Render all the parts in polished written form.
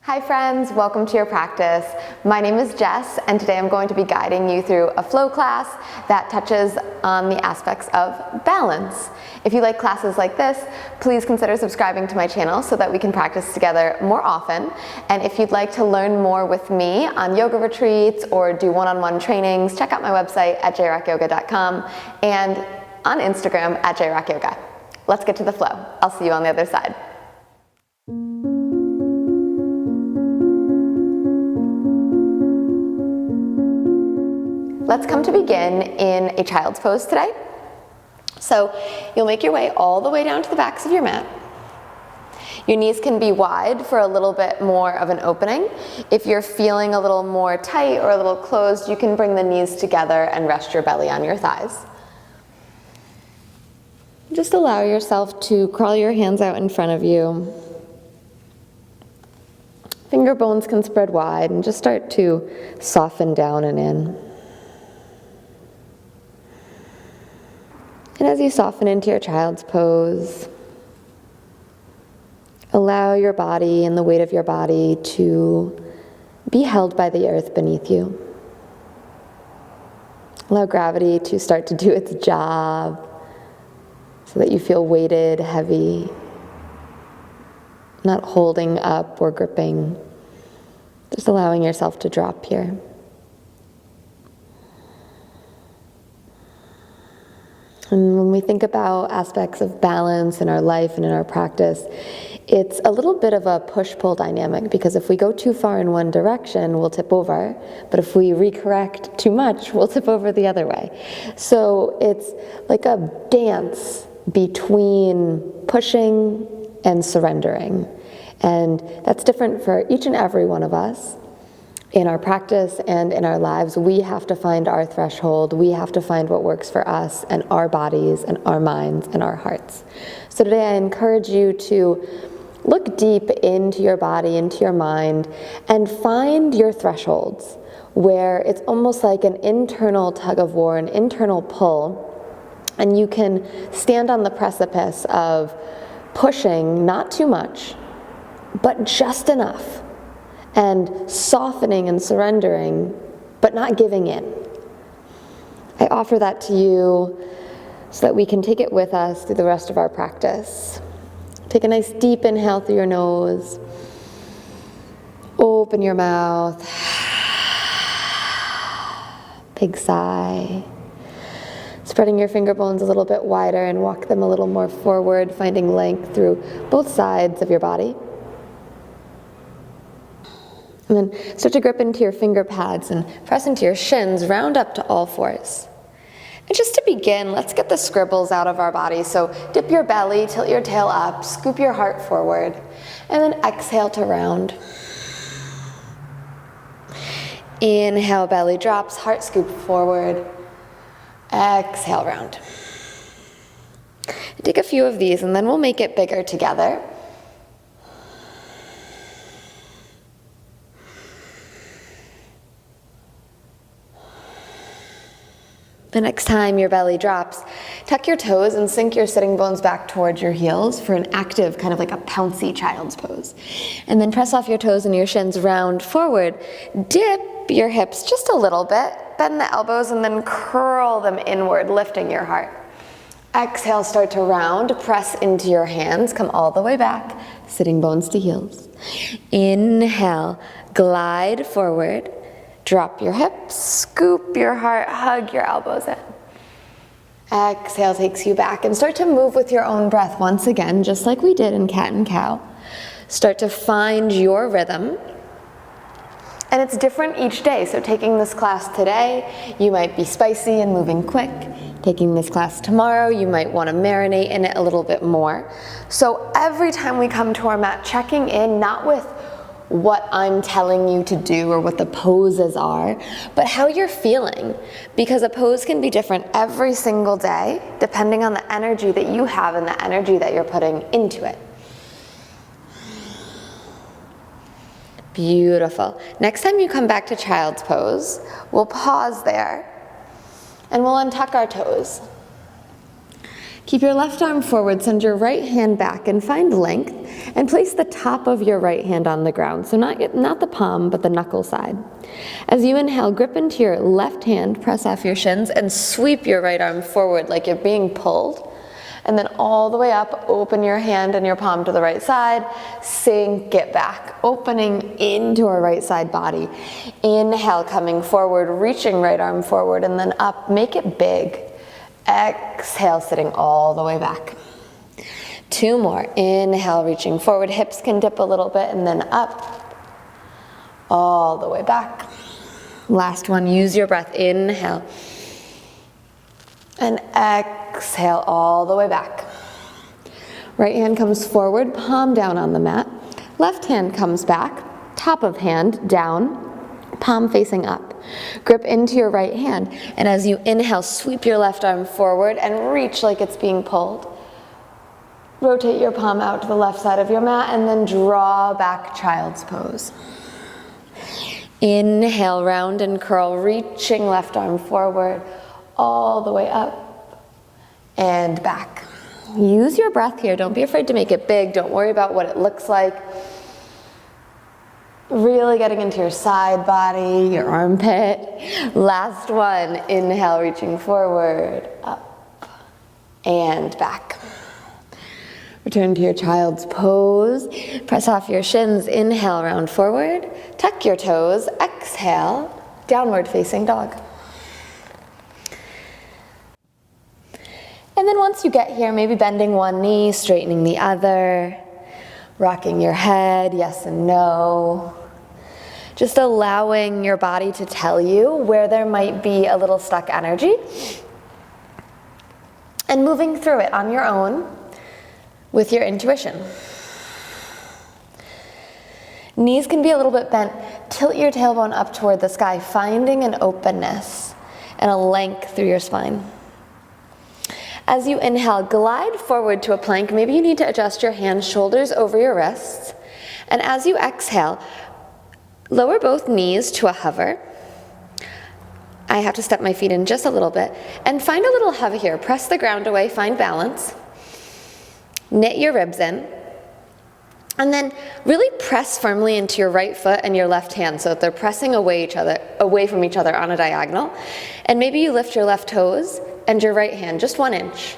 Hi friends, welcome to your practice. My name is Jess and today I'm going to be guiding you through a flow class that touches on the aspects of balance. If you like classes like this, please consider subscribing to my channel so that we can practice together more often. And if you'd like to learn more with me on yoga retreats or do one-on-one trainings, check out my website at jrockyoga.com and on Instagram at jrockyoga. Let's get to the flow. I'll see you on the other side. Let's come to begin in a child's pose today. So you'll make your way all the way down to the backs of your mat. Your knees can be wide for a little bit more of an opening. If you're feeling a little more tight or a little closed, you can bring the knees together and rest your belly on your thighs. Just allow yourself to crawl your hands out in front of you. Finger bones can spread wide and just start to soften down and in. And as you soften into your child's pose, allow your body and the weight of your body to be held by the earth beneath you. Allow gravity to start to do its job so that you feel weighted, heavy, not holding up or gripping, just allowing yourself to drop here. And when we think about aspects of balance in our life and in our practice, it's a little bit of a push-pull dynamic, because if we go too far in one direction, we'll tip over, but if we recorrect too much, we'll tip over the other way. So it's like a dance between pushing and surrendering. And that's different for each and every one of us. In our practice and in our lives, we have to find our threshold. We have to find what works for us and our bodies and our minds and our hearts. So today I encourage you to look deep into your body, into your mind, and find your thresholds where it's almost like an internal tug of war, an internal pull, and you can stand on the precipice of pushing, not too much, but just enough, and softening and surrendering, but not giving in. I offer that to you so that we can take it with us through the rest of our practice. Take a nice deep inhale through your nose. Open your mouth. Big sigh. Spreading your finger bones a little bit wider and walk them a little more forward, finding length through both sides of your body. And then start to grip into your finger pads and press into your shins, round up to all fours. And just to begin, let's get the scribbles out of our body. So dip your belly, tilt your tail up, scoop your heart forward, and then exhale to round. Inhale, belly drops, heart scoop forward. Exhale, round. Take a few of these and then we'll make it bigger together. The next time your belly drops, tuck your toes and sink your sitting bones back towards your heels for an active, kind of like a pouncy child's pose. And then press off your toes and your shins, round forward. Dip your hips just a little bit, bend the elbows, and then curl them inward, lifting your heart. Exhale, start to round, press into your hands, come all the way back, sitting bones to heels. Inhale, glide forward. Drop your hips, scoop your heart, hug your elbows in. Exhale takes you back and start to move with your own breath once again, just like we did in cat and cow. Start to find your rhythm. And it's different each day. So taking this class today, you might be spicy and moving quick. Taking this class tomorrow, you might want to marinate in it a little bit more. So every time we come to our mat, checking in, not with what I'm telling you to do or what the poses are, but how you're feeling, because a pose can be different every single day depending on the energy that you have and the energy that you're putting into it. Beautiful. Next time you come back to child's pose, we'll pause there and we'll untuck our toes. Keep your left arm forward, send your right hand back and find length, and place the top of your right hand on the ground. So not the palm, but the knuckle side. As you inhale, grip into your left hand, press off your shins, and sweep your right arm forward like you're being pulled. And then all the way up, open your hand and your palm to the right side, sink it back, opening into our right side body. Inhale, coming forward, reaching right arm forward, and then up, make it big. Exhale, sitting all the way back. 2 more. Inhale, reaching forward, hips can dip a little bit, and then up, all the way back. Last one, use your breath. Inhale, and exhale, all the way back. Right hand comes forward, palm down on the mat. Left hand comes back, top of hand down, palm facing up. Grip into your right hand, and as you inhale, sweep your left arm forward and reach like it's being pulled. Rotate your palm out to the left side of your mat, and then draw back, child's pose. Inhale, round and curl, reaching left arm forward, all the way up and back. Use your breath here. Don't be afraid to make it big. Don't worry about what it looks like. Really getting into your side body, your armpit. Last one. Inhale, reaching forward, up and back. Return to your child's pose. Press off your shins. Inhale, round forward. Tuck your toes. Exhale, downward facing dog. And then once you get here, maybe bending one knee, straightening the other, rocking your head, yes and no. Just allowing your body to tell you where there might be a little stuck energy and moving through it on your own with your intuition. Knees can be a little bit bent. Tilt your tailbone up toward the sky, finding an openness and a length through your spine. As you inhale, glide forward to a plank. Maybe you need to adjust your hands, shoulders over your wrists. And as you exhale, lower both knees to a hover. I have to step my feet in just a little bit. And find a little hover here. Press the ground away, find balance. Knit your ribs in. And then really press firmly into your right foot and your left hand so that they're pressing away from each other on a diagonal. And maybe you lift your left toes and your right hand just 1 inch.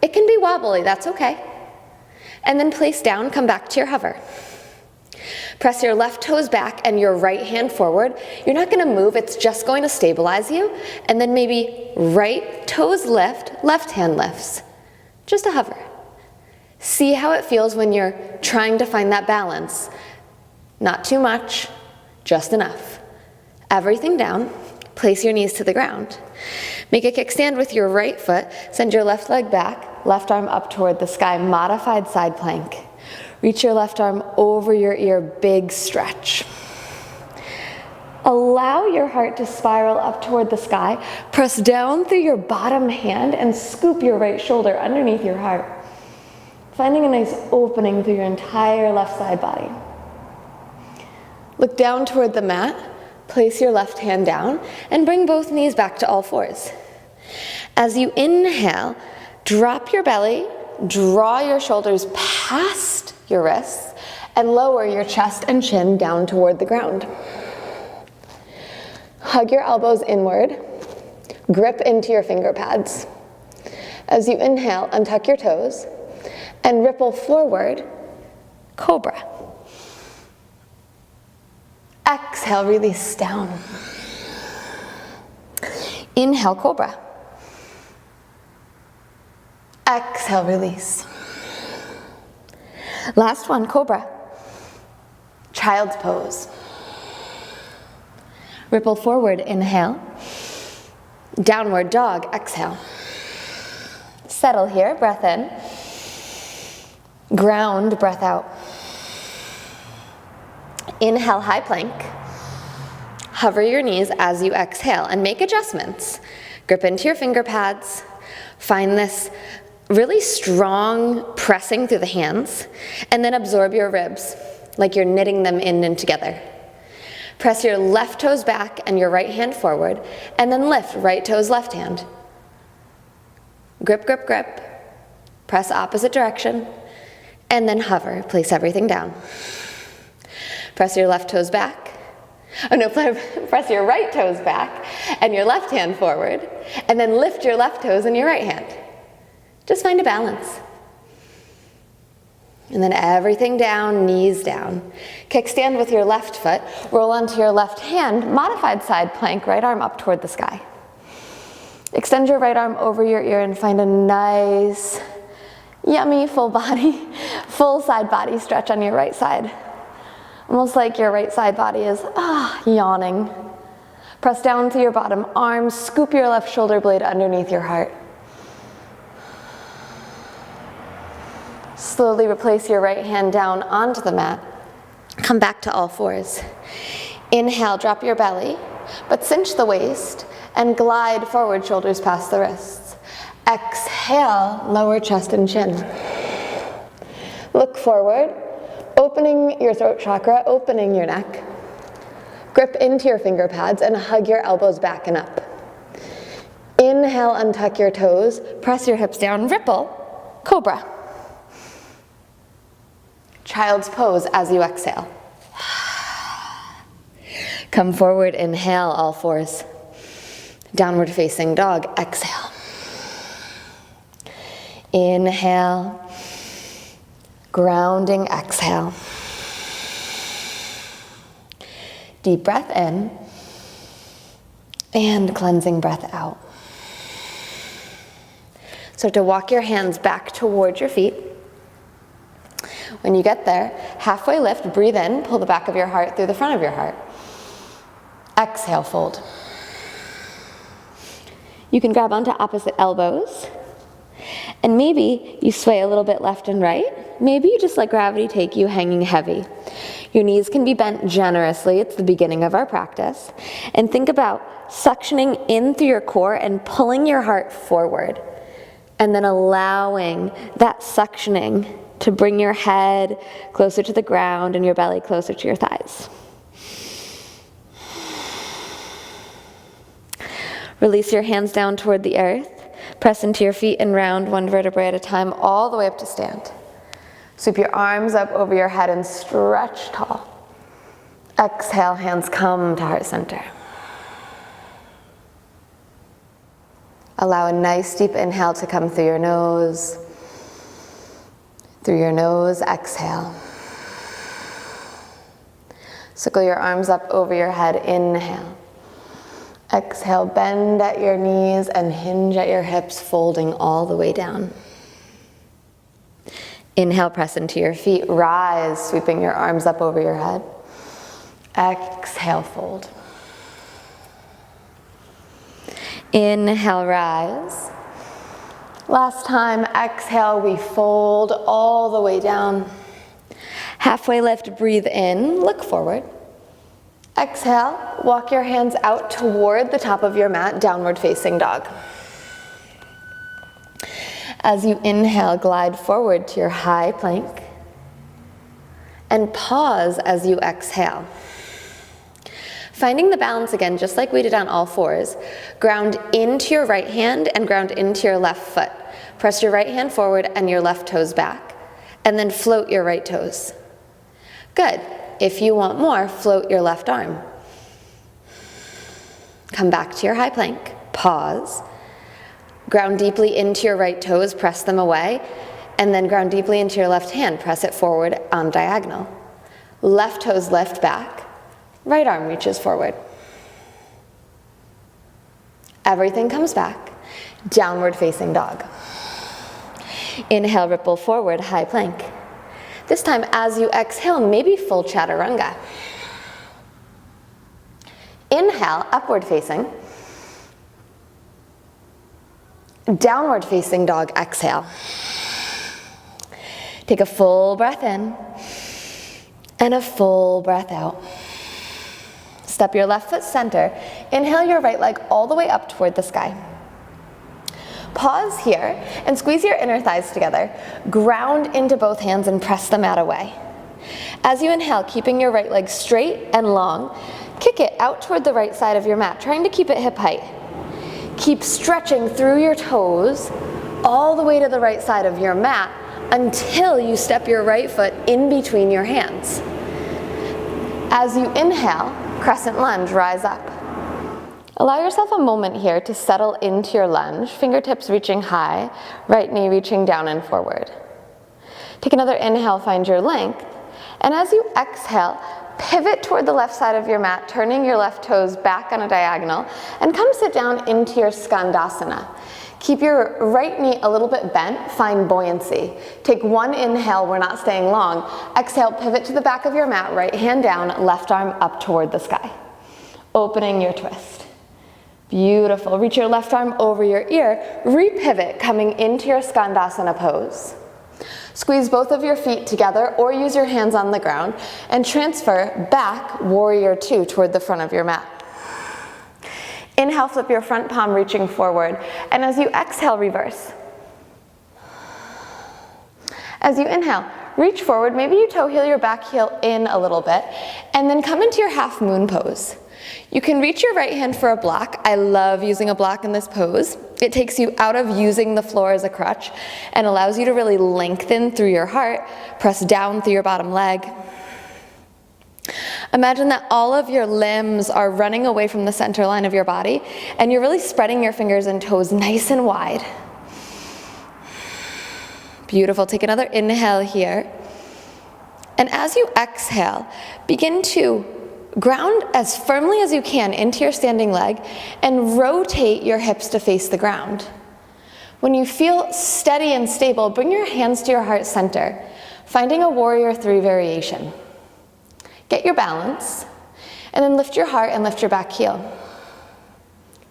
It can be wobbly, that's okay. And then place down, come back to your hover. Press your left toes back and your right hand forward. You're not going to move, it's just going to stabilize you. And then maybe right toes lift, left hand lifts. Just a hover. See how it feels when you're trying to find that balance. Not too much, just enough. Everything down, place your knees to the ground. Make a kickstand with your right foot, send your left leg back, left arm up toward the sky, modified side plank. Reach your left arm over your ear, big stretch. Allow your heart to spiral up toward the sky. Press down through your bottom hand and scoop your right shoulder underneath your heart. Finding a nice opening through your entire left side body. Look down toward the mat, place your left hand down, and bring both knees back to all fours. As you inhale, drop your belly, draw your shoulders past your wrists, and lower your chest and chin down toward the ground. Hug your elbows inward, grip into your finger pads. As you inhale, untuck your toes, and ripple forward, cobra. Exhale, release down. Inhale, cobra. Exhale, release. Last one, cobra. Child's pose. Ripple forward, inhale. Downward dog, exhale. Settle here, breath in. Ground, breath out. Inhale, high plank. Hover your knees as you exhale and make adjustments. Grip into your finger pads. Find this really strong pressing through the hands, and then absorb your ribs like you're knitting them in and together. Press your left toes back and your right hand forward, and then lift right toes, left hand. Grip, grip, grip. Press opposite direction, and then hover. Place everything down. Press your left toes back. Oh no, press your right toes back and your left hand forward, and then lift your left toes and your right hand. Just find a balance. And then everything down, knees down. Kickstand with your left foot, roll onto your left hand, modified side plank, right arm up toward the sky. Extend your right arm over your ear and find a nice, yummy full side body stretch on your right side. Almost like your right side body is yawning. Press down through your bottom arm, scoop your left shoulder blade underneath your heart. Slowly replace your right hand down onto the mat. Come back to all fours. Inhale, drop your belly, but cinch the waist and glide forward, shoulders past the wrists. Exhale, lower chest and chin. Look forward, opening your throat chakra, opening your neck. Grip into your finger pads and hug your elbows back and up. Inhale, untuck your toes, press your hips down, ripple, cobra. Child's pose as you exhale. Come forward, inhale, all fours. Downward facing dog, exhale. Inhale, grounding, exhale. Deep breath in, and cleansing breath out. So to walk your hands back toward your feet. When you get there, halfway lift, breathe in, pull the back of your heart through the front of your heart. Exhale, fold. You can grab onto opposite elbows, and maybe you sway a little bit left and right. Maybe you just let gravity take you hanging heavy. Your knees can be bent generously. It's the beginning of our practice. And think about suctioning in through your core and pulling your heart forward, and then allowing that suctioning to bring your head closer to the ground and your belly closer to your thighs. Release your hands down toward the earth. Press into your feet and round one vertebrae at a time all the way up to stand. Sweep your arms up over your head and stretch tall. Exhale, hands come to heart center. Allow a nice deep inhale to come through your nose. Through your nose, exhale. Circle your arms up over your head, inhale. Exhale, bend at your knees and hinge at your hips, folding all the way down. Inhale, press into your feet, rise, sweeping your arms up over your head. Exhale, fold. Inhale, rise. Last time, exhale, we fold all the way down. Halfway lift, breathe in, look forward. Exhale, walk your hands out toward the top of your mat, downward facing dog. As you inhale, glide forward to your high plank. And pause as you exhale. Finding the balance again, just like we did on all fours, ground into your right hand and ground into your left foot. Press your right hand forward and your left toes back, and then float your right toes. Good. If you want more, float your left arm. Come back to your high plank, pause, ground deeply into your right toes, press them away, and then ground deeply into your left hand, press it forward on diagonal. Left toes lift back. Right arm reaches forward. Everything comes back. Downward facing dog. Inhale, ripple forward, high plank. This time, as you exhale, maybe full chaturanga. Inhale, upward facing. Downward facing dog, exhale. Take a full breath in and a full breath out. Step your left foot center. Inhale your right leg all the way up toward the sky. Pause here and squeeze your inner thighs together. Ground into both hands and press the mat away. As you inhale, keeping your right leg straight and long, kick it out toward the right side of your mat, trying to keep it hip height. Keep stretching through your toes all the way to the right side of your mat until you step your right foot in between your hands. As you inhale, crescent lunge, rise up. Allow yourself a moment here to settle into your lunge, fingertips reaching high, right knee reaching down and forward. Take another inhale, find your length, and as you exhale, pivot toward the left side of your mat, turning your left toes back on a diagonal, and come sit down into your Skandasana. Keep your right knee a little bit bent, find buoyancy. Take one inhale, we're not staying long. Exhale, pivot to the back of your mat, right hand down, left arm up toward the sky. Opening your twist. Beautiful. Reach your left arm over your ear, repivot, coming into your Skandasana pose. Squeeze both of your feet together or use your hands on the ground and transfer back, warrior two, toward the front of your mat. Inhale, flip your front palm reaching forward, and as you exhale, reverse. As you inhale, reach forward, maybe you toe heel your back heel in a little bit, and then come into your half moon pose. You can reach your right hand for a block. I love using a block in this pose. It takes you out of using the floor as a crutch and allows you to really lengthen through your heart, press down through your bottom leg. Imagine that all of your limbs are running away from the center line of your body, and you're really spreading your fingers and toes nice and wide. Beautiful. Take another inhale here. And as you exhale, begin to ground as firmly as you can into your standing leg and rotate your hips to face the ground. When you feel steady and stable, bring your hands to your heart center, finding a warrior three variation. Get your balance, and then lift your heart and lift your back heel.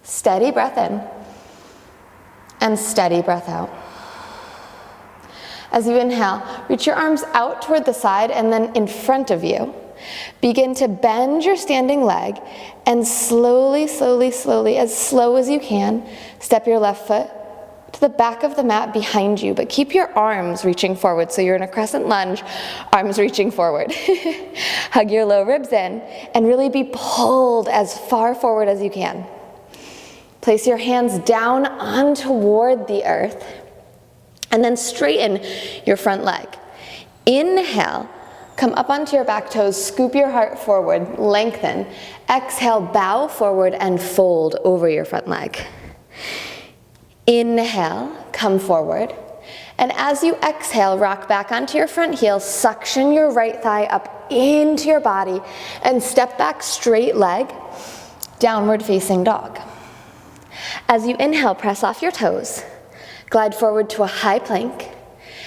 Steady breath in, and steady breath out. As you inhale, reach your arms out toward the side and then in front of you. Begin to bend your standing leg, and slowly, slowly, slowly, as slow as you can, step your left foot to the back of the mat behind you, but keep your arms reaching forward. So you're in a crescent lunge, arms reaching forward. Hug your low ribs in and really be pulled as far forward as you can. Place your hands down on toward the earth and then straighten your front leg. Inhale, come up onto your back toes, scoop your heart forward, lengthen. Exhale, bow forward and fold over your front leg. Inhale, come forward, and as you exhale, rock back onto your front heel, suction your right thigh up into your body, and step back straight leg, downward facing dog. As you inhale, press off your toes, glide forward to a high plank,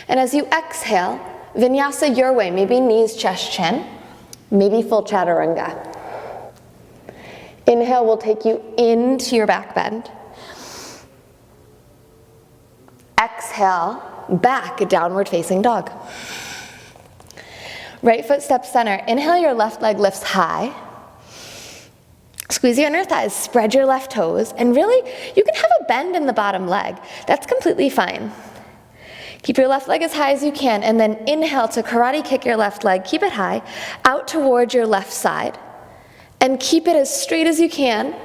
and as you exhale, Vinyasa your way, maybe knees, chest, chin, maybe full chaturanga. Inhale will take you into your back bend. Exhale, back, downward facing dog. Right foot steps center. Inhale, your left leg lifts high. Squeeze your inner thighs, spread your left toes, and really, you can have a bend in the bottom leg. That's completely fine. Keep your left leg as high as you can, and then inhale to karate kick your left leg. Keep it high, out towards your left side, and keep it as straight as you can,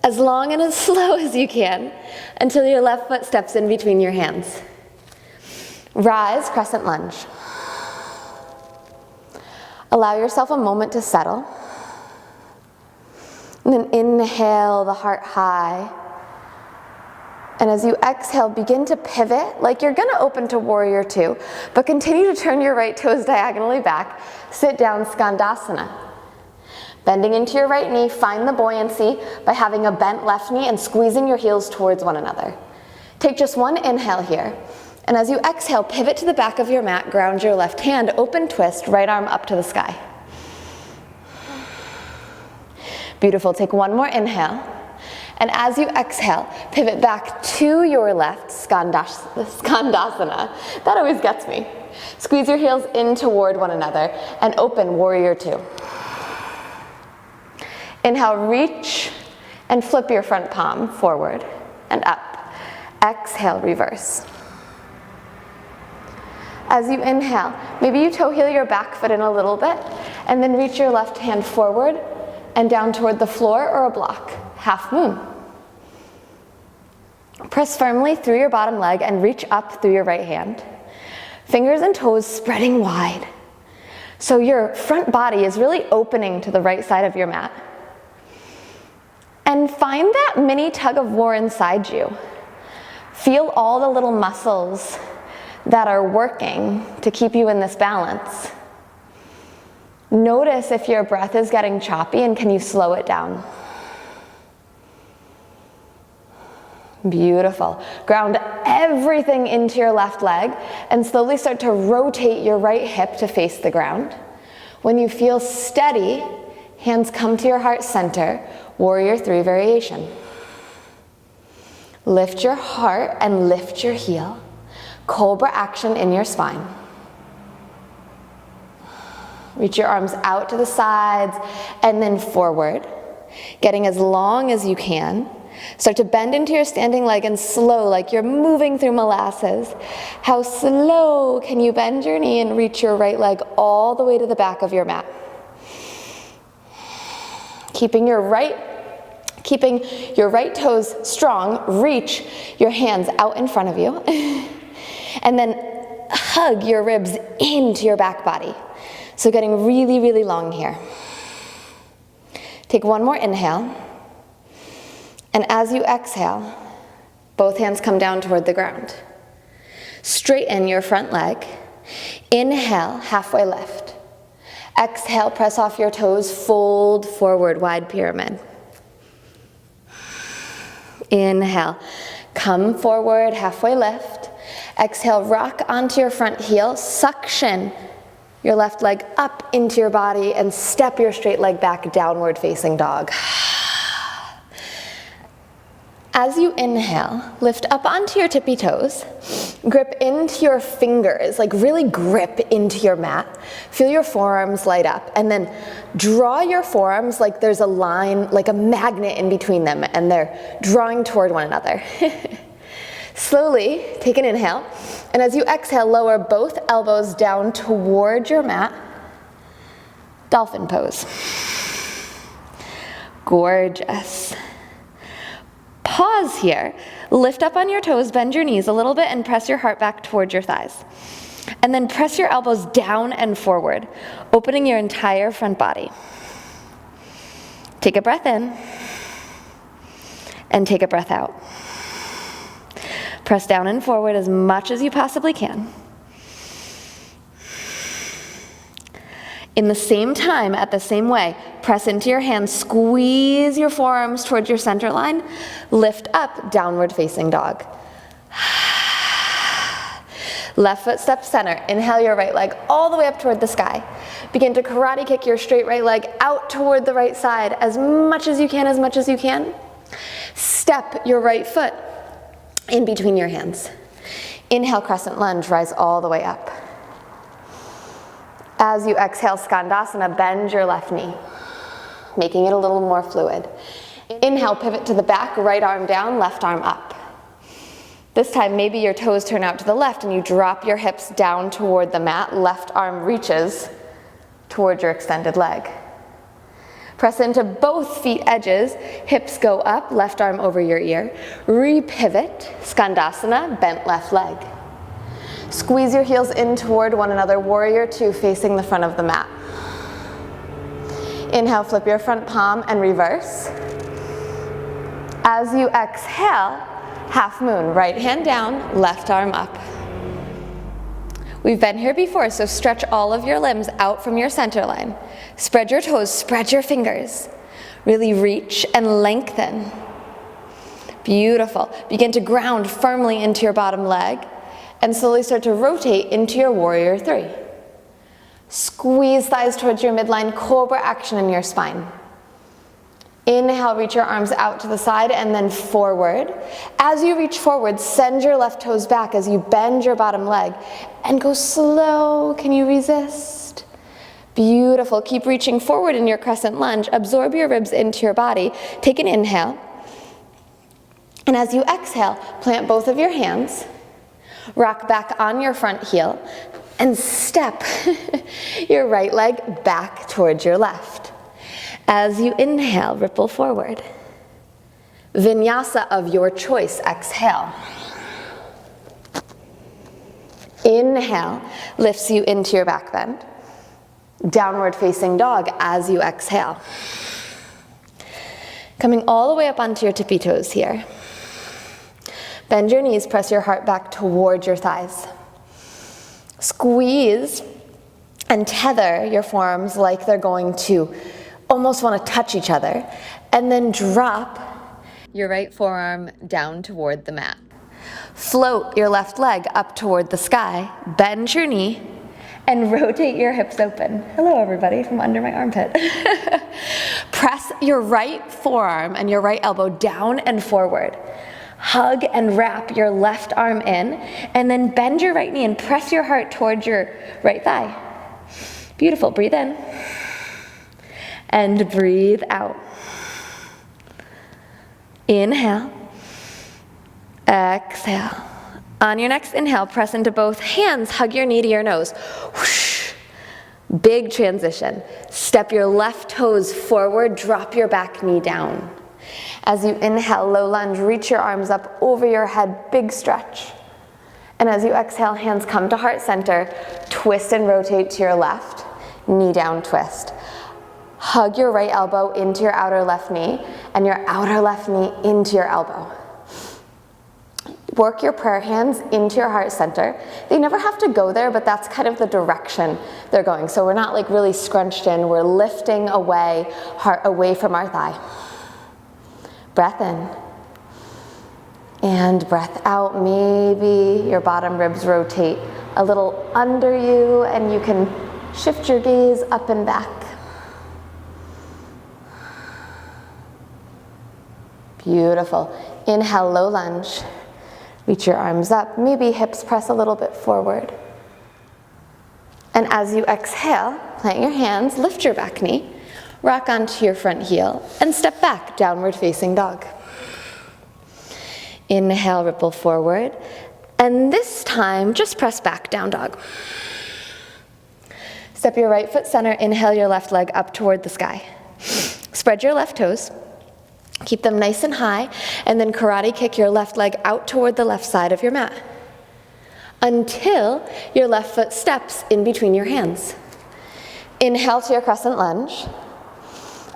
as long and as slow as you can, until your left foot steps in between your hands. Rise, crescent lunge. Allow yourself a moment to settle. And then inhale the heart high. And as you exhale, begin to pivot like you're gonna open to warrior two, but continue to turn your right toes diagonally back. Sit down, Skandasana. Bending into your right knee, find the buoyancy by having a bent left knee and squeezing your heels towards one another. Take just one inhale here, and as you exhale, pivot to the back of your mat, ground your left hand, open twist, right arm up to the sky. Beautiful, take one more inhale, and as you exhale, pivot back to your left, Skandasana. That always gets me. Squeeze your heels in toward one another, and open warrior two. Inhale, reach and flip your front palm forward and up. Exhale, reverse. As you inhale, maybe you toe heel your back foot in a little bit, and then reach your left hand forward and down toward the floor or a block, half moon. Press firmly through your bottom leg and reach up through your right hand. Fingers and toes spreading wide. So your front body is really opening to the right side of your mat. And find that mini tug of war inside you. Feel all the little muscles that are working to keep you in this balance. Notice if your breath is getting choppy and can you slow it down? Beautiful. Ground everything into your left leg and slowly start to rotate your right hip to face the ground. When you feel steady, hands come to your heart center, Warrior 3 variation. Lift your heart and lift your heel. Cobra action in your spine. Reach your arms out to the sides and then forward, getting as long as you can. Start to bend into your standing leg and slow, like you're moving through molasses. How slow can you bend your knee and reach your right leg all the way to the back of your mat? Keeping your right toes strong, reach your hands out in front of you. And then hug your ribs into your back body. So getting really, really long here. Take one more inhale. And as you exhale, both hands come down toward the ground. Straighten your front leg. Inhale, halfway lift. Exhale, press off your toes, fold forward, wide pyramid. Inhale, come forward, halfway lift. Exhale, rock onto your front heel, suction your left leg up into your body and step your straight leg back, downward facing dog. As you inhale, lift up onto your tippy toes, grip into your fingers, like really grip into your mat. Feel your forearms light up, and then draw your forearms like there's a line, like a magnet in between them, and they're drawing toward one another. Slowly, take an inhale, and as you exhale, lower both elbows down toward your mat. Dolphin pose. Gorgeous. Pause here, lift up on your toes, bend your knees a little bit and press your heart back towards your thighs. And then press your elbows down and forward, opening your entire front body. Take a breath in and take a breath out. Press down and forward as much as you possibly can. In the same time, at the same way, press into your hands, squeeze your forearms towards your center line, lift up, downward facing dog. Left foot step center, inhale your right leg all the way up toward the sky. Begin to karate kick your straight right leg out toward the right side as much as you can, as much as you can. Step your right foot in between your hands. Inhale, crescent lunge, rise all the way up. As you exhale, Skandasana, bend your left knee, making it a little more fluid. Inhale, pivot to the back, right arm down, left arm up. This time, maybe your toes turn out to the left and you drop your hips down toward the mat, left arm reaches toward your extended leg. Press into both feet edges, hips go up, left arm over your ear. Repivot, Skandasana, bent left leg. Squeeze your heels in toward one another, Warrior 2 facing the front of the mat. Inhale, flip your front palm and reverse. As you exhale, half moon, right hand down, left arm up. We've been here before, so stretch all of your limbs out from your center line. Spread your toes, spread your fingers. Really reach and lengthen. Beautiful. Begin to ground firmly into your bottom leg and slowly start to rotate into your Warrior 3. Squeeze thighs towards your midline, cobra action in your spine. Inhale, reach your arms out to the side and then forward. As you reach forward, send your left toes back as you bend your bottom leg and go slow. Can you resist? Beautiful. Keep reaching forward in your crescent lunge. Absorb your ribs into your body. Take an inhale. And as you exhale, plant both of your hands. Rock back on your front heel and step your right leg back towards your left. As you inhale, ripple forward. Vinyasa of your choice, exhale. Inhale, lifts you into your back bend. Downward facing dog as you exhale. Coming all the way up onto your tippy toes here. Bend your knees, press your heart back towards your thighs. Squeeze and tether your forearms like they're going to almost want to touch each other. And then drop your right forearm down toward the mat. Float your left leg up toward the sky, bend your knee, and rotate your hips open. Hello everybody from under my armpit. Press your right forearm and your right elbow down and forward. Hug and wrap your left arm in, and then bend your right knee and press your heart towards your right thigh. Beautiful, breathe in. And breathe out. Inhale. Exhale. On your next inhale, press into both hands, hug your knee to your nose. Whoosh. Big transition. Step your left toes forward, drop your back knee down. As you inhale, low lunge, reach your arms up over your head, big stretch. And as you exhale, hands come to heart center, twist and rotate to your left, knee down twist. Hug your right elbow into your outer left knee, and your outer left knee into your elbow. Work your prayer hands into your heart center. They never have to go there, but that's kind of the direction they're going. So we're not like really scrunched in, we're lifting away, heart away from our thigh. Breath in. And breath out. Maybe your bottom ribs rotate a little under you, and you can shift your gaze up and back. Beautiful. Inhale, low lunge. Reach your arms up, maybe hips press a little bit forward. And as you exhale, plant your hands, lift your back knee, rock onto your front heel, and step back, downward facing dog. Inhale, ripple forward, and this time, just press back, down dog. Step your right foot center, inhale your left leg up toward the sky. Spread your left toes. Keep them nice and high, and then karate kick your left leg out toward the left side of your mat until your left foot steps in between your hands. Inhale to your crescent lunge.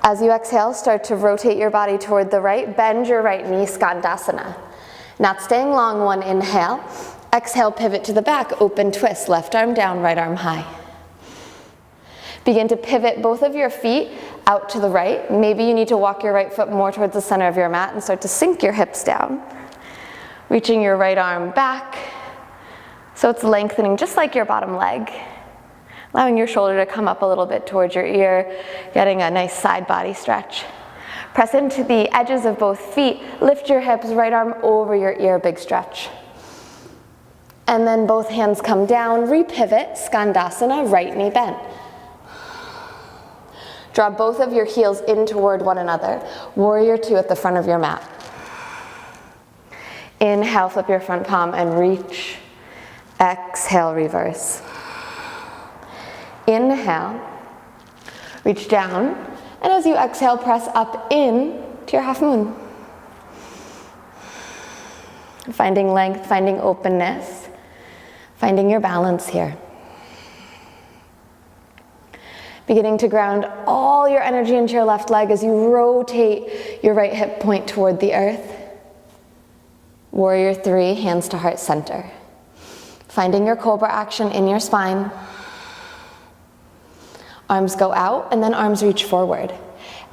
As you exhale, start to rotate your body toward the right, bend your right knee, skandasana. Not staying long, one inhale. Exhale, pivot to the back, open twist, left arm down, right arm high. Begin to pivot both of your feet out to the right. Maybe you need to walk your right foot more towards the center of your mat and start to sink your hips down. Reaching your right arm back, so it's lengthening just like your bottom leg. Allowing your shoulder to come up a little bit towards your ear, getting a nice side body stretch. Press into the edges of both feet, lift your hips, right arm over your ear, big stretch. And then both hands come down, repivot, skandasana, right knee bent. Draw both of your heels in toward one another. Warrior two at the front of your mat. Inhale, flip your front palm and reach. Exhale, reverse. Inhale, reach down. And as you exhale, press up in to your half moon. Finding length, finding openness, finding your balance here. Beginning to ground all your energy into your left leg as you rotate your right hip point toward the earth. Warrior three, hands to heart center. Finding your cobra action in your spine. Arms go out and then arms reach forward.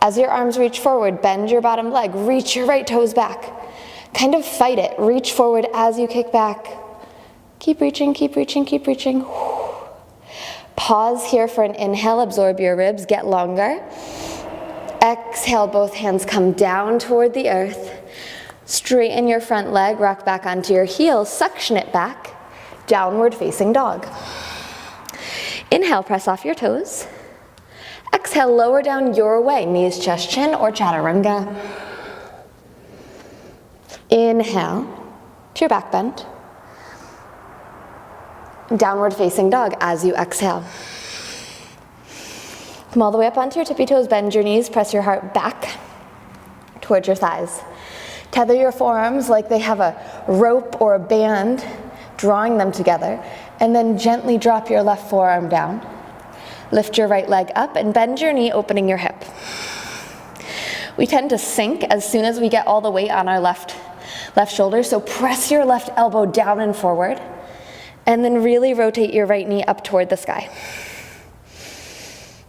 As your arms reach forward, bend your bottom leg, reach your right toes back. Kind of fight it, reach forward as you kick back. Keep reaching, keep reaching, keep reaching. Pause here for an inhale, absorb your ribs, get longer. Exhale, both hands come down toward the earth. Straighten your front leg, rock back onto your heels, suction it back. Downward facing dog. Inhale, press off your toes. Exhale, lower down your way, knees, chest, chin, or chaturanga. Inhale to your back bend. Downward facing dog as you exhale. Come all the way up onto your tippy toes, bend your knees, press your heart back towards your thighs. Tether your forearms like they have a rope or a band drawing them together, and then gently drop your left forearm down. Lift your right leg up and bend your knee, opening your hip. We tend to sink as soon as we get all the weight on our left shoulder, so press your left elbow down and forward, and then really rotate your right knee up toward the sky.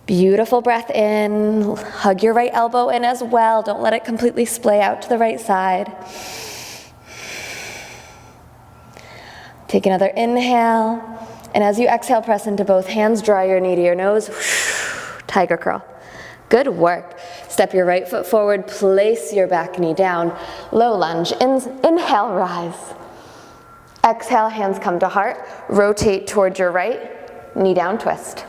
Beautiful breath in, hug your right elbow in as well, don't let it completely splay out to the right side. Take another inhale, and as you exhale, press into both hands, draw your knee to your nose, tiger curl. Good work. Step your right foot forward, place your back knee down, low lunge, inhale, rise. Exhale, hands come to heart, rotate towards your right, knee down, twist.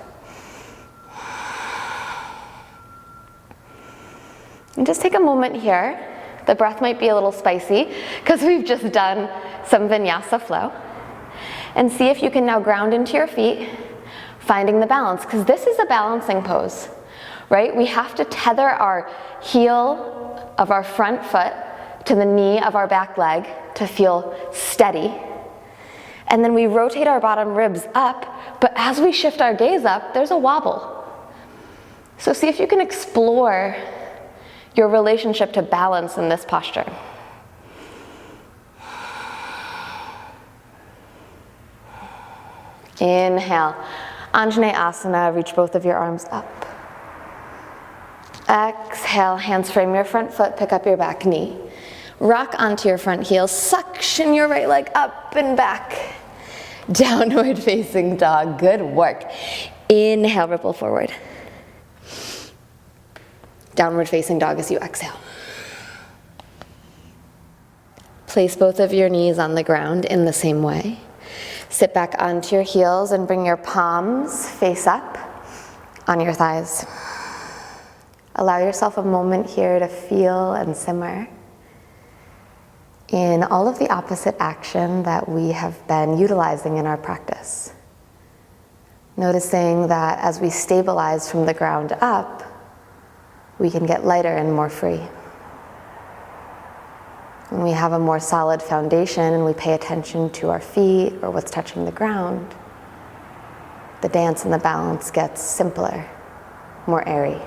And just take a moment here. The breath might be a little spicy because we've just done some vinyasa flow. And see if you can now ground into your feet, finding the balance, because this is a balancing pose, right? We have to tether our heel of our front foot to the knee of our back leg to feel steady. And then we rotate our bottom ribs up, but as we shift our gaze up, there's a wobble. So see if you can explore your relationship to balance in this posture. Inhale, Anjaneyasana, reach both of your arms up. Exhale, hands frame your front foot, pick up your back knee. Rock onto your front heel, suction your right leg up and back. Downward facing dog, good work. Inhale, ripple forward. Downward facing dog as you exhale. Place both of your knees on the ground in the same way. Sit back onto your heels and bring your palms face up on your thighs. Allow yourself a moment here to feel and simmer in all of the opposite action that we have been utilizing in our practice. Noticing that as we stabilize from the ground up, we can get lighter and more free. When we have a more solid foundation and we pay attention to our feet or what's touching the ground, the dance and the balance gets simpler, more airy.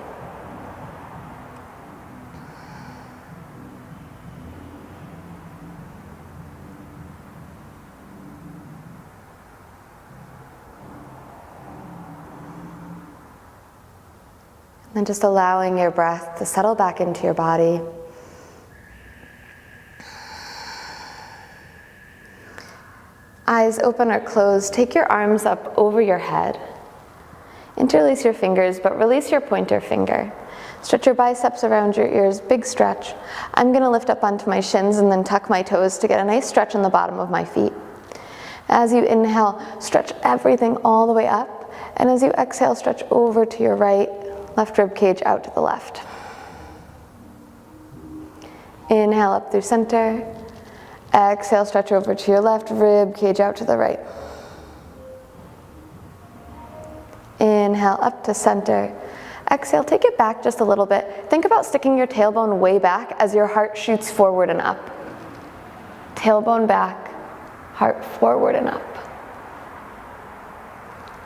And then just allowing your breath to settle back into your body. Eyes open or closed, take your arms up over your head. Interlace your fingers, but release your pointer finger. Stretch your biceps around your ears, big stretch. I'm gonna lift up onto my shins and then tuck my toes to get a nice stretch in the bottom of my feet. As you inhale, stretch everything all the way up. And as you exhale, stretch over to your right, left rib cage out to the left. Inhale up through center. Exhale, stretch over to your left, rib cage out to the right. Inhale up to center. Exhale, take it back just a little bit. Think about sticking your tailbone way back as your heart shoots forward and up. Tailbone back, heart forward and up.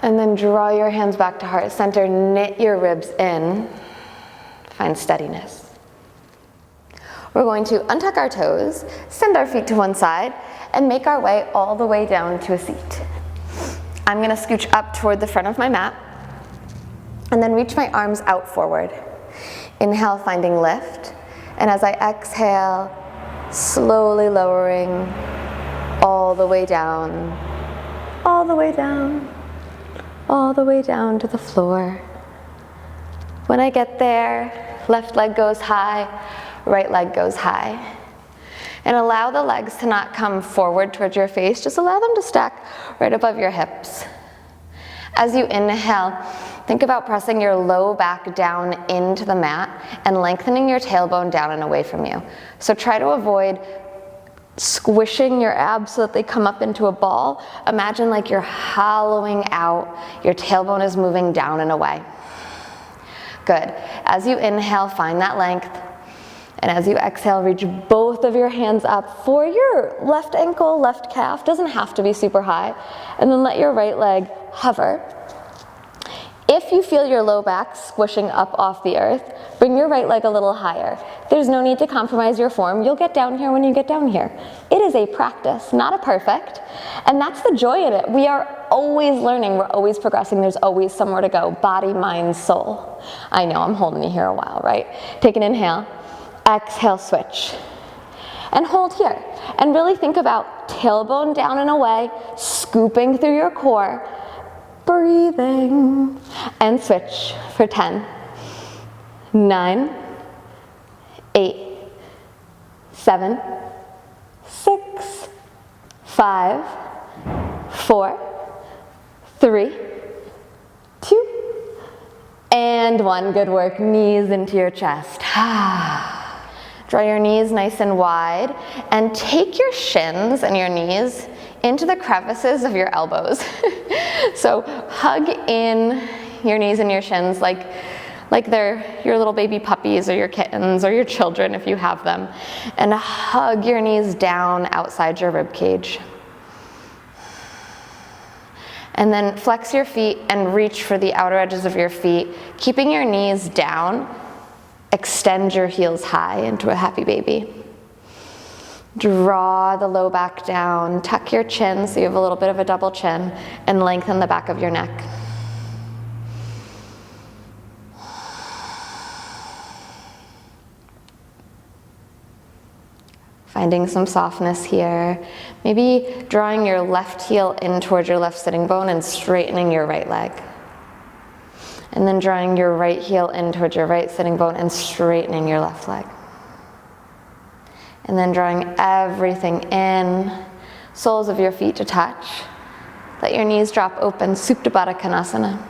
And then draw your hands back to heart center, knit your ribs in, find steadiness. We're going to untuck our toes, send our feet to one side, and make our way all the way down to a seat. I'm gonna scooch up toward the front of my mat, and then reach my arms out forward. Inhale, finding lift, and as I exhale, slowly lowering all the way down, all the way down, all the way down to the floor. When I get there, left leg goes high, right leg goes high. And allow the legs to not come forward towards your face, just allow them to stack right above your hips. As you inhale, think about pressing your low back down into the mat and lengthening your tailbone down and away from you. So try to avoid squishing your abs so that they come up into a ball. Imagine like you're hollowing out, your tailbone is moving down and away. Good. As you inhale, find that length. And as you exhale, reach both of your hands up for your left ankle, left calf. Doesn't have to be super high. And then let your right leg hover. If you feel your low back squishing up off the earth, bring your right leg a little higher. There's no need to compromise your form. You'll get down here when you get down here. It is a practice, not a perfect. And that's the joy in it. We are always learning. We're always progressing. There's always somewhere to go. Body, mind, soul. I know, I'm holding you here a while, right? Take an inhale. Exhale, switch. And hold here. And really think about tailbone down and away, scooping through your core, breathing, and switch for 10, 9, 8, 7, 6, 5, 4, 3, 2, and 1. Good work. Knees into your chest. Draw your knees nice and wide, and take your shins and your knees into the crevices of your elbows. So hug in your knees and your shins like they're your little baby puppies or your kittens or your children if you have them. And hug your knees down outside your rib cage. And then flex your feet and reach for the outer edges of your feet, keeping your knees down. Extend your heels high into a happy baby. Draw the low back down, tuck your chin so you have a little bit of a double chin, and lengthen the back of your neck. Finding some softness here. Maybe drawing your left heel in towards your left sitting bone and straightening your right leg. And then drawing your right heel in towards your right sitting bone and straightening your left leg. And then drawing everything in, soles of your feet to touch. Let your knees drop open, Supta Baddha Konasana.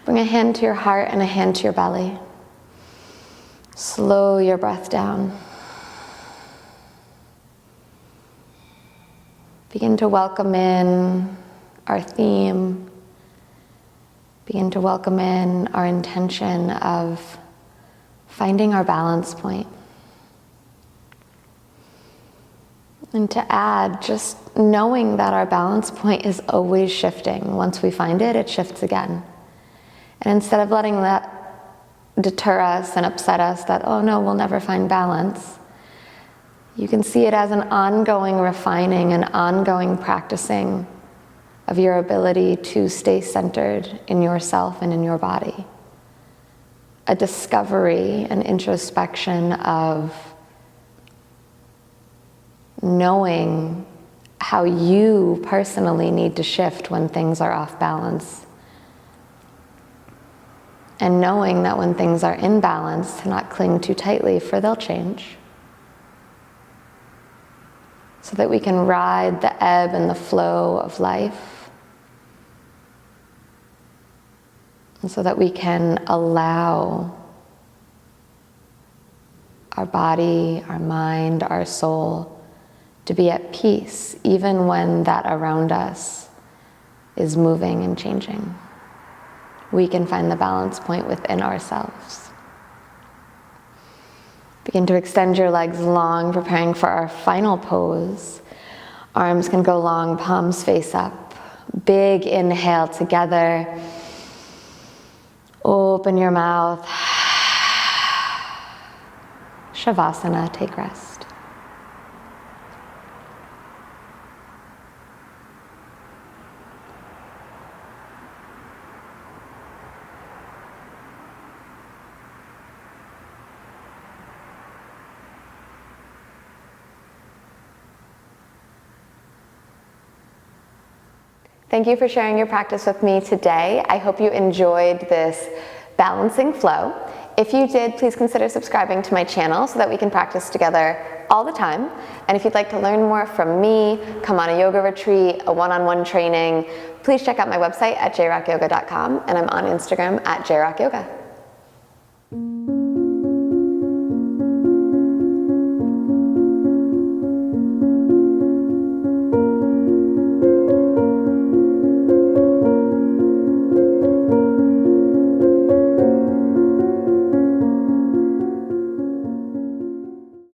Bring a hand to your heart and a hand to your belly. Slow your breath down. Begin to welcome in our theme. Begin to welcome in our intention of finding our balance point. And to add, just knowing that our balance point is always shifting. Once we find it, it shifts again. And instead of letting that deter us and upset us that, oh no, we'll never find balance, you can see it as an ongoing refining, an ongoing practicing of your ability to stay centered in yourself and in your body. A discovery, an introspection of knowing how you personally need to shift when things are off balance. And knowing that when things are in balance, to not cling too tightly, for they'll change. So that we can ride the ebb and the flow of life. And so that we can allow our body, our mind, our soul to be at peace, even when that around us is moving and changing. We can find the balance point within ourselves. Begin to extend your legs long, preparing for our final pose. Arms can go long, palms face up. Big inhale together. Open your mouth. Shavasana, take rest. Thank you for sharing your practice with me today. I hope you enjoyed this balancing flow. If you did, please consider subscribing to my channel so that we can practice together all the time. And if you'd like to learn more from me, come on a yoga retreat, a one-on-one training, please check out my website at jrockyoga.com, and I'm on Instagram at jrockyoga.